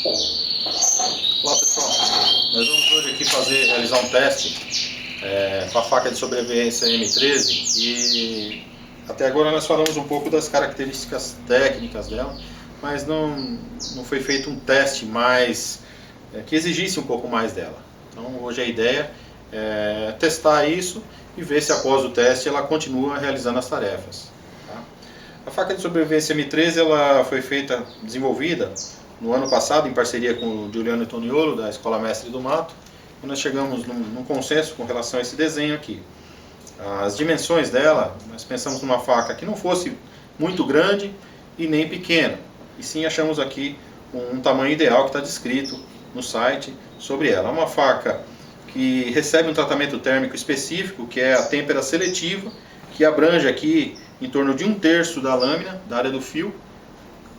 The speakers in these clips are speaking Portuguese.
Olá pessoal, nós vamos hoje aqui realizar um teste com a faca de sobrevivência M13 e até agora nós falamos um pouco das características técnicas dela, mas não foi feito um teste mais que exigisse um pouco mais dela. Então hoje a ideia é testar isso e ver se após o teste ela continua realizando as tarefas. Tá? A faca de sobrevivência M13 ela foi desenvolvida no ano passado, em parceria com o Giuliano Toniolo, da Escola Mestre do Mato, e nós chegamos num consenso com relação a esse desenho aqui. As dimensões dela, nós pensamos numa faca que não fosse muito grande e nem pequena, e sim achamos aqui um tamanho ideal que está descrito no site sobre ela. É uma faca que recebe um tratamento térmico específico, que é a têmpera seletiva, que abrange aqui em torno de 1/3 da lâmina, da área do fio,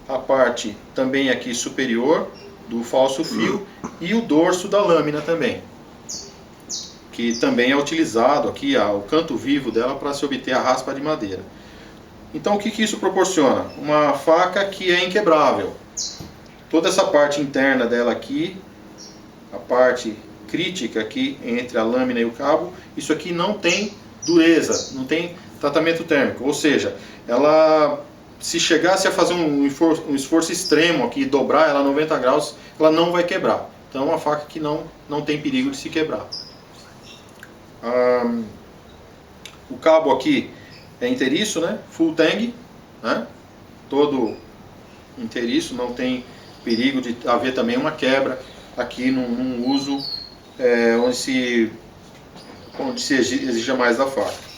a parte também aqui superior do falso fio e o dorso da lâmina também, que também é utilizado aqui, o canto vivo dela, para se obter a raspa de madeira. Então o que isso proporciona? Uma faca que é inquebrável. Toda essa parte interna dela aqui, a parte crítica aqui entre a lâmina e o cabo, isso aqui não tem dureza, não tem tratamento térmico, ou seja, ela, se chegasse a fazer um esforço extremo aqui, dobrar ela a 90 graus, ela não vai quebrar. Então é uma faca que não tem perigo de se quebrar. O cabo aqui é inteiriço, né? Full tang, né? Todo inteiriço, não tem perigo de haver também uma quebra aqui num uso onde se exija mais da faca.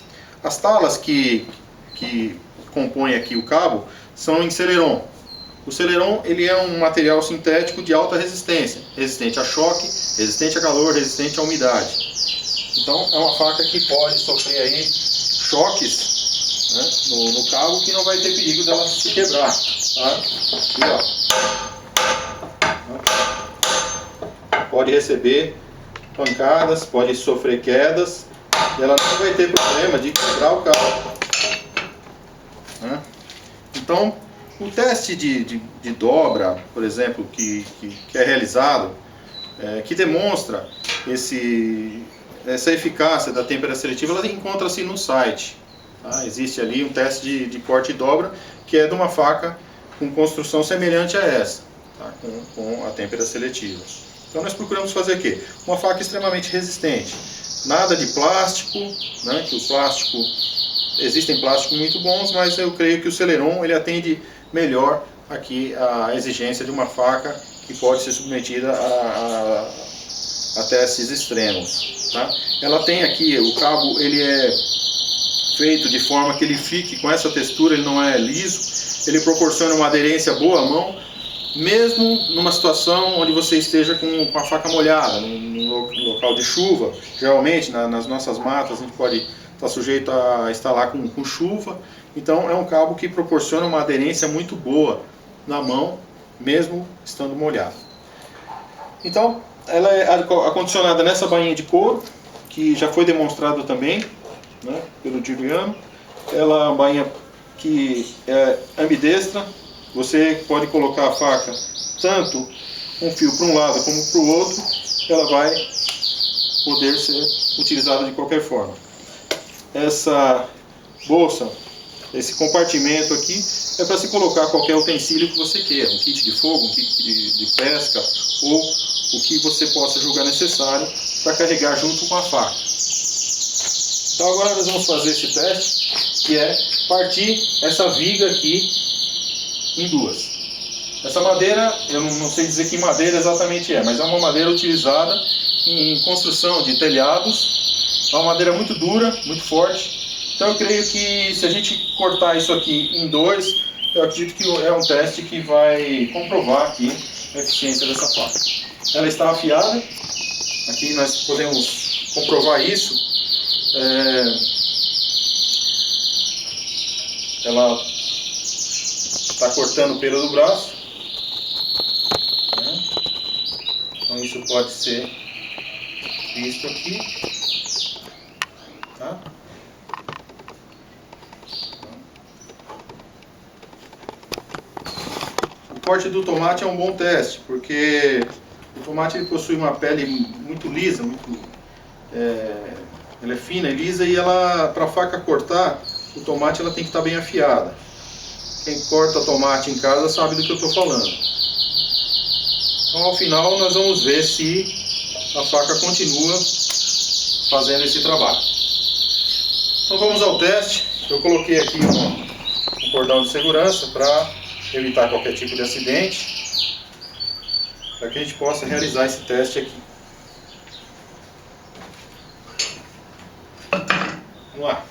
As talas que compõem aqui o cabo são em celeron. O celeron ele é um material sintético de alta resistência, resistente a choque, resistente a calor, resistente à umidade. Então é uma faca que pode sofrer aí choques, né, no cabo, que não vai ter perigo dela se quebrar. Tá? Aqui, ó. Pode receber pancadas, pode sofrer quedas, e ela não vai ter problema de quebrar o cabo. Então, o teste de dobra, por exemplo, que é realizado, que demonstra essa eficácia da têmpera seletiva, ela encontra-se no site. Tá? Existe ali um teste de corte e dobra, que é de uma faca com construção semelhante a essa, tá? com a têmpera seletiva. Então nós procuramos fazer o quê? Uma faca extremamente resistente. Nada de plástico, né? Que o plástico, existem plásticos muito bons, mas eu creio que o celeron ele atende melhor aqui a exigência de uma faca que pode ser submetida a testes extremos. Tá? Ela tem aqui, o cabo ele é feito de forma que ele fique com essa textura, ele não é liso, ele proporciona uma aderência boa à mão, mesmo numa situação onde você esteja com a faca molhada, num local de chuva. Geralmente nas nossas matas a gente pode estar sujeito a estar lá com chuva, então é um cabo que proporciona uma aderência muito boa na mão, mesmo estando molhado. Então ela é acondicionada nessa bainha de couro, que já foi demonstrado também, né, pelo Giuliano. Ela é uma bainha que é ambidestra. Você pode colocar a faca tanto um fio para um lado como para o outro, ela vai poder ser utilizada de qualquer forma. Essa bolsa, esse compartimento aqui, é para se colocar qualquer utensílio que você queira, um kit de fogo, um kit de pesca, ou o que você possa julgar necessário para carregar junto com a faca. Então agora nós vamos fazer esse teste, que é partir essa viga aqui em duas. Essa madeira, eu não sei dizer que madeira exatamente é, mas é uma madeira utilizada em construção de telhados. É uma madeira muito dura, muito forte. Então eu creio que se a gente cortar isso aqui em dois, eu acredito que é um teste que vai comprovar aqui a eficiência dessa faca. Ela está afiada. Aqui nós podemos comprovar isso. Ela está cortando o pelo do braço, né? Então isso pode ser visto aqui, tá? O corte do tomate é um bom teste, porque o tomate ele possui uma pele muito lisa, ela é fina e lisa, e ela, para a faca cortar o tomate, ela tem que estar bem afiada. Quem corta tomate em casa sabe do que eu estou falando. Então, ao final, nós vamos ver se a faca continua fazendo esse trabalho. Então vamos ao teste. Eu coloquei aqui um cordão de segurança para evitar qualquer tipo de acidente, para que a gente possa realizar esse teste aqui. Vamos lá.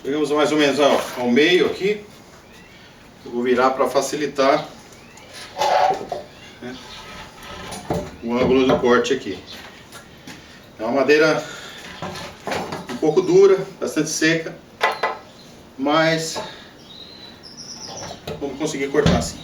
Chegamos mais ou menos ao meio aqui. Eu vou virar para facilitar, né, o ângulo do corte aqui. É uma madeira um pouco dura, bastante seca, mas vamos conseguir cortar assim.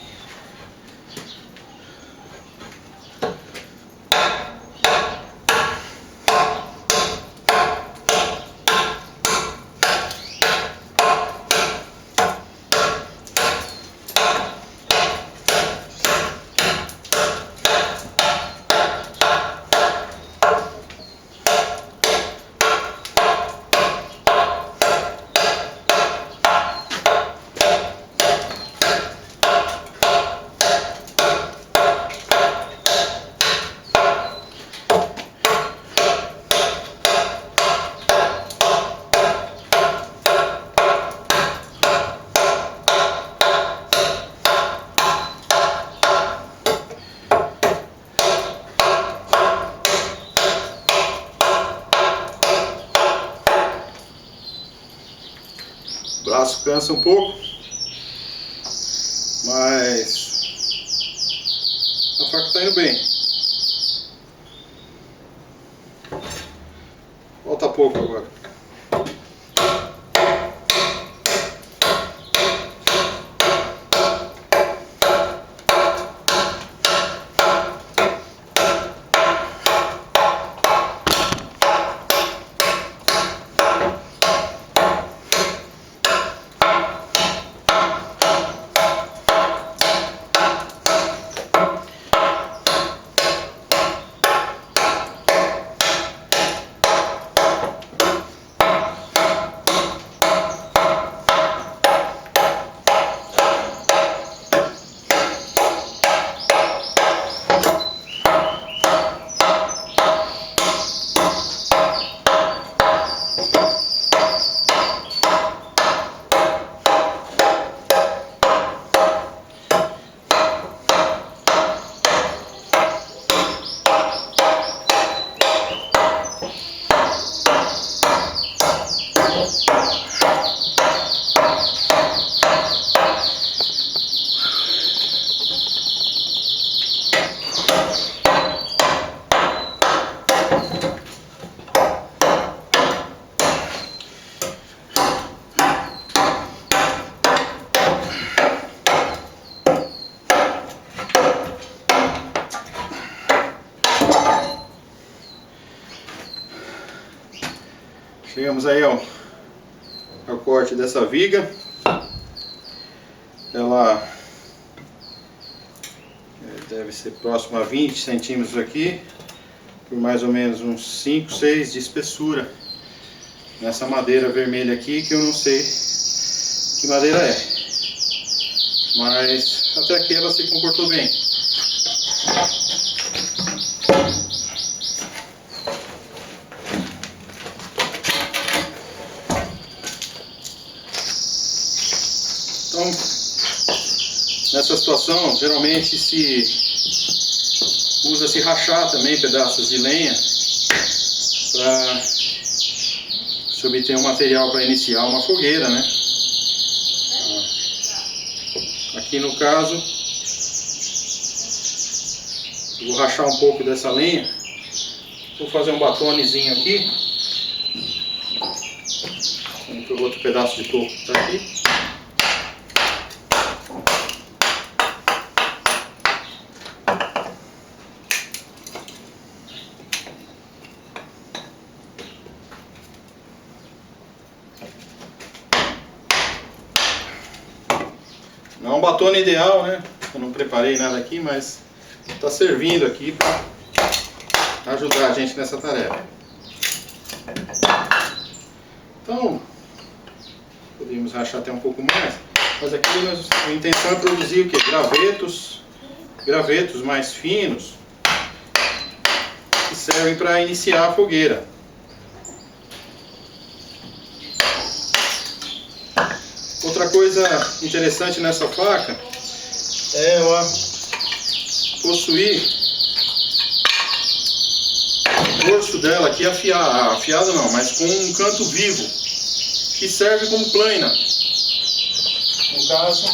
O braço cansa um pouco, mas a faca está indo bem. Falta pouco agora. Chegamos aí ao corte dessa viga. Ela deve ser próxima a 20 centímetros aqui, por mais ou menos uns 5, 6 de espessura. Nessa madeira vermelha aqui, que eu não sei que madeira é, mas até aqui ela se comportou bem. Então, nessa situação, geralmente usa-se rachar também pedaços de lenha para se obter um material para iniciar uma fogueira, né? Aqui no caso, eu vou rachar um pouco dessa lenha, vou fazer um batonezinho aqui. Vou outro pedaço de toco que está aqui. Não é um batone ideal, né? Eu não preparei nada aqui, mas está servindo aqui para ajudar a gente nessa tarefa. Então, podemos rachar até um pouco mais, mas aqui a intenção é produzir o que? Gravetos mais finos, que servem para iniciar a fogueira. Outra coisa interessante nessa faca é ela possuir o dorso dela aqui afiado não, mas com um canto vivo, que serve como plaina. No caso,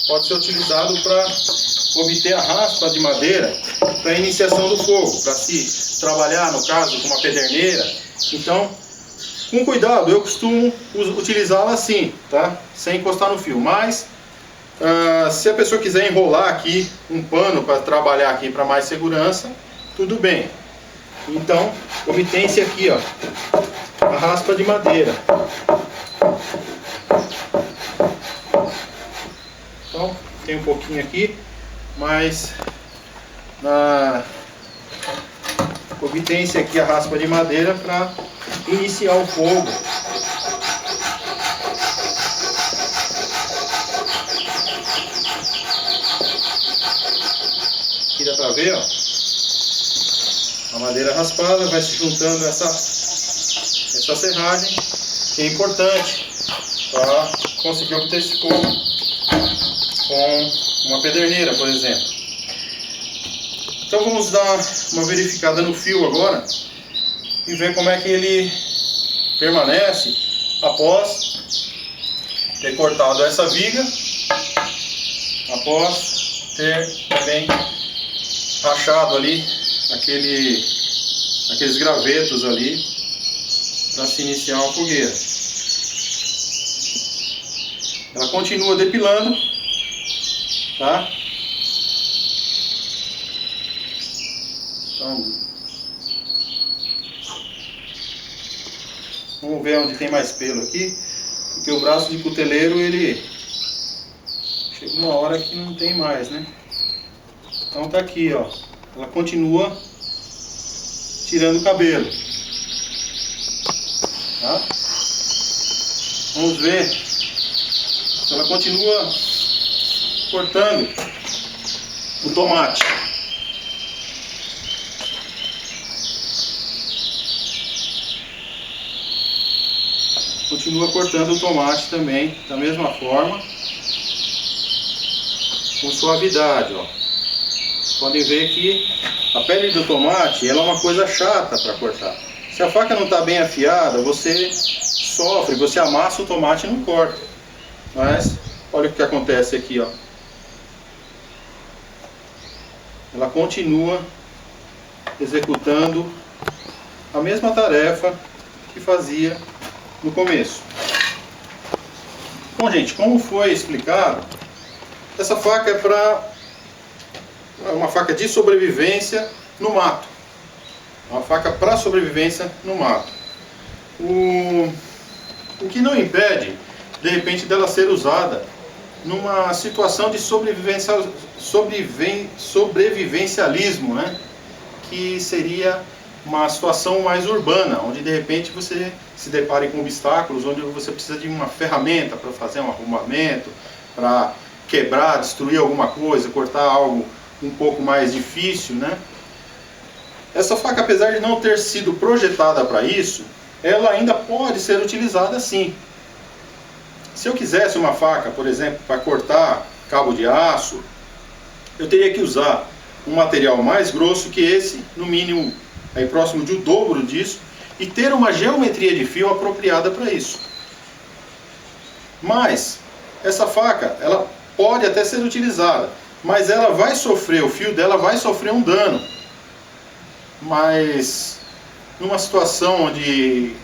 pode ser utilizado para obter a raspa de madeira para a iniciação do fogo, para se trabalhar, no caso, com uma pederneira. Então, com cuidado, eu costumo utilizá-la assim, tá? Sem encostar no fio. Mas, se a pessoa quiser enrolar aqui um pano para trabalhar aqui para mais segurança, tudo bem. Então, obtém-se aqui, ó, a raspa de madeira. Então, tem um pouquinho aqui, mas obtém-se aqui a raspa de madeira para iniciar o fogo. Aqui dá para ver, ó, a madeira raspada vai se juntando essa serragem, que é importante para conseguir obter esse fogo com uma pederneira, por exemplo. Então vamos dar uma verificada no fio agora e ver como é que ele permanece após ter cortado essa viga, após ter também rachado ali aqueles gravetos ali para se iniciar uma fogueira. Ela continua depilando, tá? Então, vamos ver onde tem mais pelo aqui, porque o braço de cuteleiro, ele chega uma hora que não tem mais, né? Então tá aqui, ó, ela continua tirando o cabelo, tá? Vamos ver se ela continua cortando o tomate. Continua cortando o tomate também, da mesma forma, com suavidade, ó. Vocês podem ver que a pele do tomate, ela é uma coisa chata para cortar. Se a faca não está bem afiada, você sofre, você amassa o tomate e não corta. Mas, olha o que acontece aqui, ó. Ela continua executando a mesma tarefa que fazia no começo. Bom, gente, como foi explicado, essa faca é uma faca de sobrevivência no mato. Uma faca para sobrevivência no mato. O que não impede, de repente, dela ser usada numa situação de sobrevivencialismo, né? Que seria uma situação mais urbana, onde de repente você se depare com obstáculos, onde você precisa de uma ferramenta para fazer um arrumamento, para quebrar, destruir alguma coisa, cortar algo um pouco mais difícil, né? Essa faca, apesar de não ter sido projetada para isso, ela ainda pode ser utilizada sim. Se eu quisesse uma faca, por exemplo, para cortar cabo de aço, eu teria que usar um material mais grosso que esse, no mínimo aí próximo de o dobro disso, e ter uma geometria de fio apropriada para isso. Mas essa faca, ela pode até ser utilizada, mas ela vai sofrer, o fio dela vai sofrer um dano. Mas numa situação onde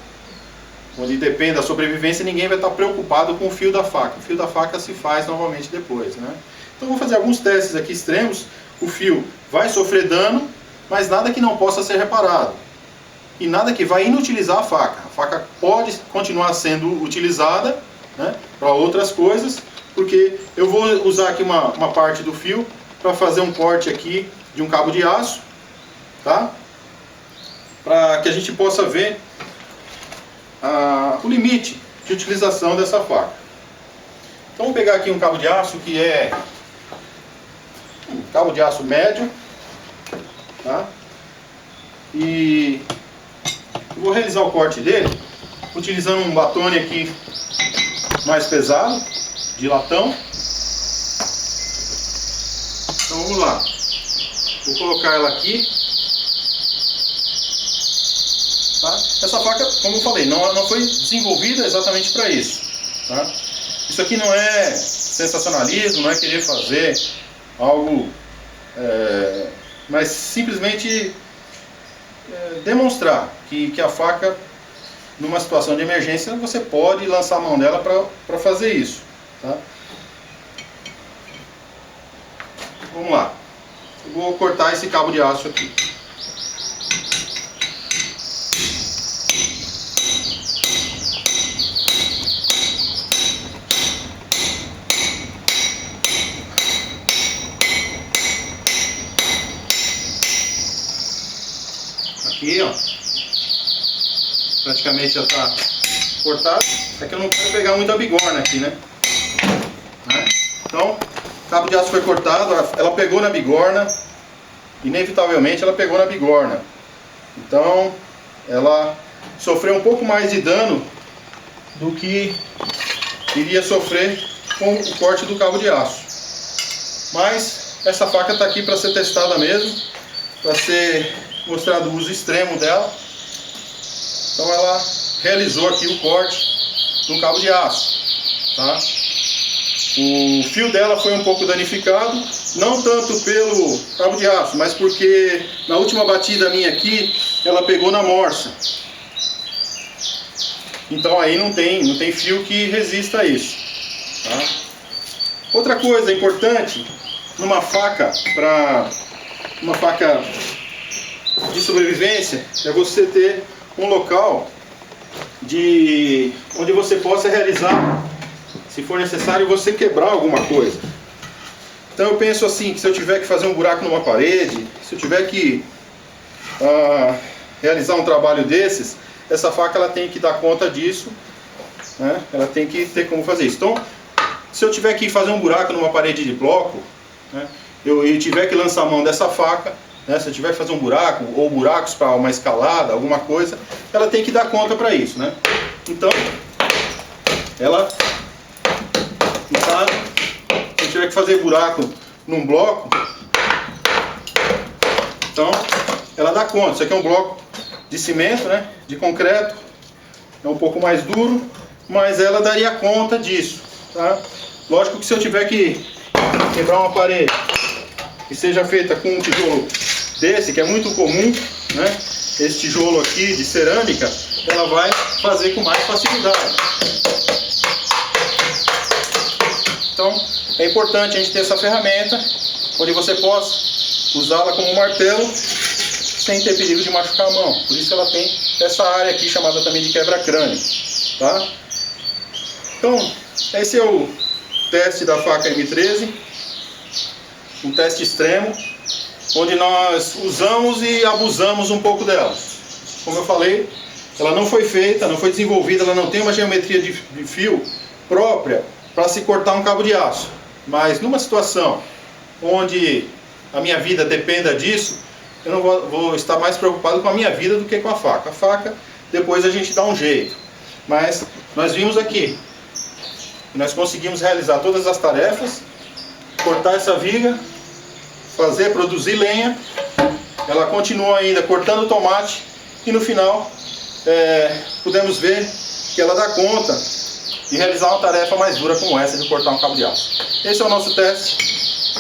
depende da sobrevivência, ninguém vai estar preocupado com o fio da faca. O fio da faca se faz novamente depois, né? Então vou fazer alguns testes aqui extremos. O fio vai sofrer dano, mas nada que não possa ser reparado. E nada que vai inutilizar a faca. A faca pode continuar sendo utilizada, né, para outras coisas, porque eu vou usar aqui uma parte do fio para fazer um corte aqui de um cabo de aço, tá? Para que a gente possa ver o limite de utilização dessa faca. Então vou pegar aqui um cabo de aço que é um cabo de aço médio, tá? E vou realizar o corte dele utilizando um batone aqui mais pesado, de latão. Então vamos lá, vou colocar ela aqui. Tá? Essa faca, como eu falei, não foi desenvolvida exatamente para isso. Tá? Isso aqui não é sensacionalismo, não é querer fazer algo, mas simplesmente demonstrar que a faca, numa situação de emergência, você pode lançar a mão dela para fazer isso. Tá? Vamos lá. Eu vou cortar esse cabo de aço aqui. Aqui, ó, praticamente já está cortado. É que eu não quero pegar muita bigorna aqui, né? Então, o cabo de aço foi cortado, ela pegou na bigorna, inevitavelmente ela pegou na bigorna. Então, ela sofreu um pouco mais de dano do que iria sofrer com o corte do cabo de aço. Mas essa faca está aqui para ser testada mesmo, para ser mostrado o uso extremo dela. Então ela realizou aqui o corte no cabo de aço, tá? O fio dela foi um pouco danificado, não tanto pelo cabo de aço, mas porque na última batida minha aqui, ela pegou na morsa. Então aí não tem fio que resista a isso, tá? Outra coisa importante numa faca de sobrevivência é você ter um local onde você possa realizar, se for necessário, você quebrar alguma coisa. Então eu penso assim, que se eu tiver que fazer um buraco numa parede, se eu tiver que realizar um trabalho desses, essa faca ela tem que dar conta disso, né? Ela tem que ter como fazer isso. Então, se eu tiver que fazer um buraco numa parede de bloco, né, eu tiver que lançar a mão dessa faca, né, se eu tiver que fazer um buraco, ou buracos para uma escalada, alguma coisa, ela tem que dar conta para isso, né? Então, ela, no caso, se eu tiver que fazer buraco num bloco, então, ela dá conta. Isso aqui é um bloco de cimento, né, de concreto, é um pouco mais duro, mas ela daria conta disso, tá? Lógico que se eu tiver que quebrar uma parede que seja feita com um tijolo desse, que é muito comum, né? Esse tijolo aqui de cerâmica, ela vai fazer com mais facilidade. Então, é importante a gente ter essa ferramenta, onde você possa usá-la como martelo, sem ter perigo de machucar a mão. Por isso ela tem essa área aqui chamada também de quebra-crânio, tá? Então, esse é o teste da faca M13, um teste extremo, onde nós usamos e abusamos um pouco dela. Como eu falei, ela não foi feita, não foi desenvolvida, ela não tem uma geometria de fio própria para se cortar um cabo de aço. Mas numa situação onde a minha vida dependa disso, eu não vou estar mais preocupado com a minha vida do que com a faca. A faca, depois a gente dá um jeito. Mas nós vimos aqui, nós conseguimos realizar todas as tarefas, cortar essa viga, produzir lenha, ela continua ainda cortando tomate e no final podemos ver que ela dá conta de realizar uma tarefa mais dura como essa de cortar um cabo de aço. Esse é o nosso teste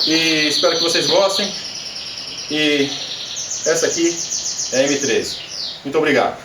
e espero que vocês gostem. E essa aqui é a M13. Muito obrigado.